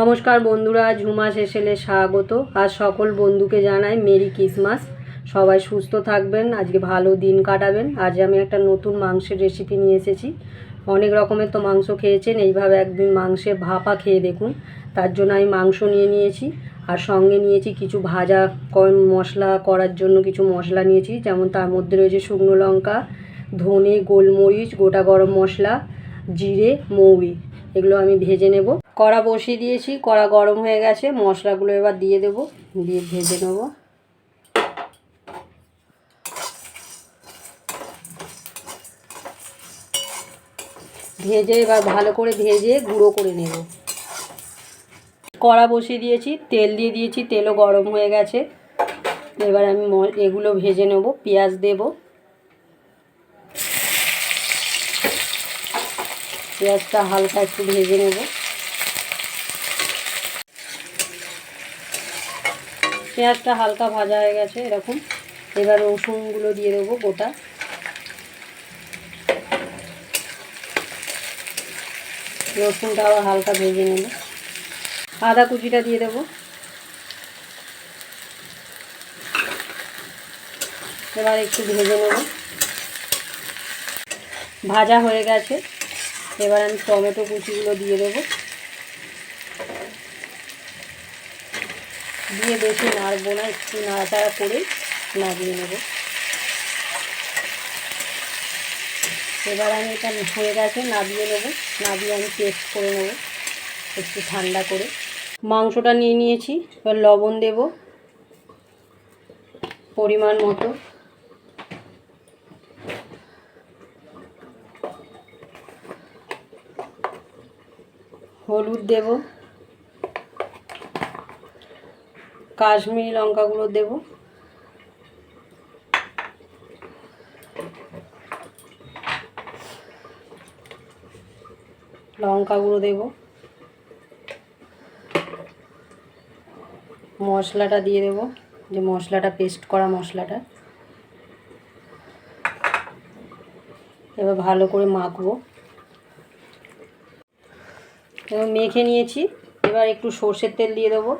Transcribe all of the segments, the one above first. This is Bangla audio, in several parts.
নমস্কার বন্ধুরা, ঝুমা সেসেলে স্বাগত। আজ সকল বন্ধুকে জানাই মেরি ক্রিসমাস। সবাই সুস্থ থাকবেন, আজকে ভালো দিন কাটাবেন। আজ আমি একটা নতুন মাংসের রেসিপি নিয়ে এসেছি। অনেক রকমের তো মাংস খেয়েছেন, এইভাবে একদিন মাংসের ভাপা খেয়ে দেখুন। তার জন্য আমি মাংস নিয়ে নিয়েছি, আর সঙ্গে নিয়েছি কিছু ভাজা মশলা করার জন্য কিছু মশলা নিয়েছি। যেমন তার মধ্যে রয়েছে শুকনো লঙ্কা, ধনে, গোলমরিচ, গোটা গরম মশলা, জিরে, মৌরি। এগুলো আমি ভেজে নেব। কড়া বসিয়ে দিয়েছি, কড়া গরম হয়ে গেছে। মশলাগুলো এবার দিয়ে দেব, দিয়ে ভেজে নেব। ভেজে এবার ভালো করে ভেজে গুঁড়ো করে নেব। কড়া বসিয়ে দিয়েছি, তেল দিয়ে দিয়েছি, তেলও গরম হয়ে গেছে। এবার আমি এগুলো ভেজে নেব। পেঁয়াজ দেব, পেঁয়াজটা হালকা একটু ভেজে নেব। পেঁয়াজটা হালকা ভাজা হয়ে গেছে এরকম। এবার রসুনগুলো দিয়ে দেবো গোটা। রসুনটা আবার হালকা ভেজে নেব। আদা কুচিটা দিয়ে দেবো। এবার একটু ভেজে নেব। ভাজা হয়ে গেছে। এবার আমি টমেটো কুচিগুলো দিয়ে দেবো, দিয়ে বেশি নাড়বো না, একটু নাড়াচাড়া করে নামিয়ে নেব। এবার আমি এটা হয়ে গেছে, নামিয়ে নেব। নামিয়ে আমি পেস্ট করে নেব একটু ঠান্ডা করে। মাংসটা নিয়ে নিয়েছি, এবার লবণ দেব পরিমাণ মতো। হলুদ দেব, কাশ্মীরি লঙ্কা গুঁড়ো দেব, লঙ্কা গুঁড়ো দেব, মশলাটা দিয়ে দেব, যে মশলাটা পেস্ট করা মশলাটা। এবার ভালো করে মাখবো। এবার মেখে নিয়েছি, এবার একটু সর্ষের তেল দিয়ে দেবো,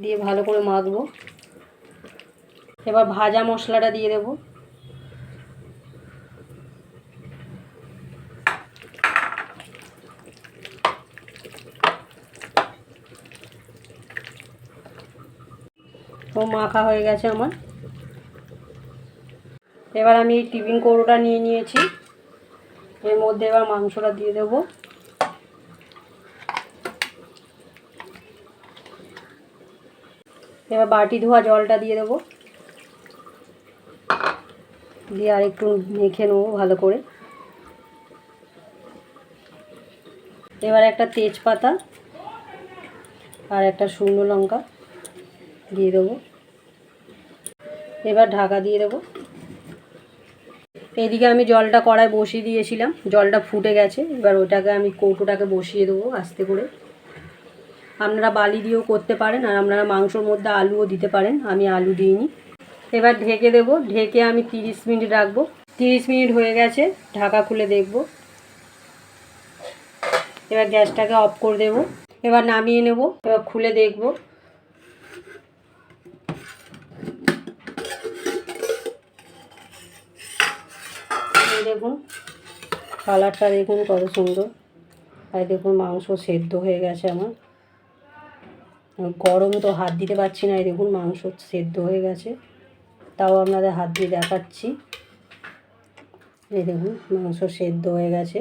দিয়ে ভালো করে মাখবো। এবার ভাজা মশলাটা দিয়ে দেব। ও মাখা হয়ে গেছে আমার। এবার আমি এই টিফিন কৌটোটা নিয়ে নিয়েছি, এর মধ্যে এবার মাংসটা দিয়ে দেব। এবার বাটি ধোয়া জলটা দিয়ে দেব, দিয়ে আর একটু মেখে নেবো ভালো করে। এবার একটা তেজপাতা আর একটা শুকনো লঙ্কা দিয়ে দেবো। এবার ঢাকা দিয়ে দেবো। এইদিকে আমি জলটা কড়ায় বসিয়ে দিয়েছিলাম, জলটা ফুটে গেছে। এবার ওটাকে আমি কৌটোটাকে বসিয়ে দেবো আস্তে করে। আপনারা বালি দিয়েও করতে পারেন, আর আপনারা মাংসর মধ্যে আলুও দিতে পারেন, আমি আলু দিইনি। এবার ঢেকে দেব, ঢেকে আমি 30 মিনিট রাখবো। 30 মিনিট হয়ে গেছে, ঢাকা খুলে দেখব। এবার গ্যাসটাকে অফ করে দেব। এবার নামিয়ে নেব। এবার খুলে দেখব। দেখুন কালারটা, দেখুন কত সুন্দর। আর দেখুন মাংস সেদ্ধ হয়ে গেছে আমার। গরম তো হাত দিতে পারছি না। এই দেখুন মাংস সেদ্ধ হয়ে গেছে, তাও আপনাদের হাত দিয়ে দেখাচ্ছি। এই দেখুন মাংস সেদ্ধ হয়ে গেছে।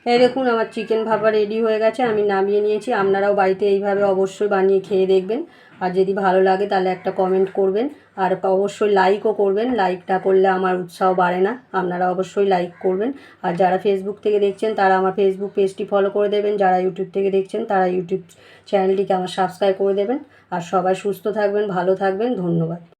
এই দেখুন আমার চিকেন ভাপা রেডি হয়ে গেছে, আমি নামিয়ে নিয়েছি। আপনারাও বাড়িতে এইভাবে অবশ্যই বানিয়ে খেয়ে দেখবেন। আর যদি ভালো লাগে তাহলে একটা কমেন্ট করবেন, আর অবশ্যই লাইকও করবেন। লাইক না করলে আমার উৎসাহ বাড়ে না, আপনারা অবশ্যই লাইক করবেন। আর যারা ফেসবুক থেকে দেখছেন তারা আমার ফেসবুক পেজটি ফলো করে দেবেন, যারা ইউটিউব থেকে দেখছেন তারা ইউটিউব চ্যানেলটিকে আমার সাবস্ক্রাইব করে দেবেন। আর সবাই সুস্থ থাকবেন, ভালো থাকবেন। ধন্যবাদ।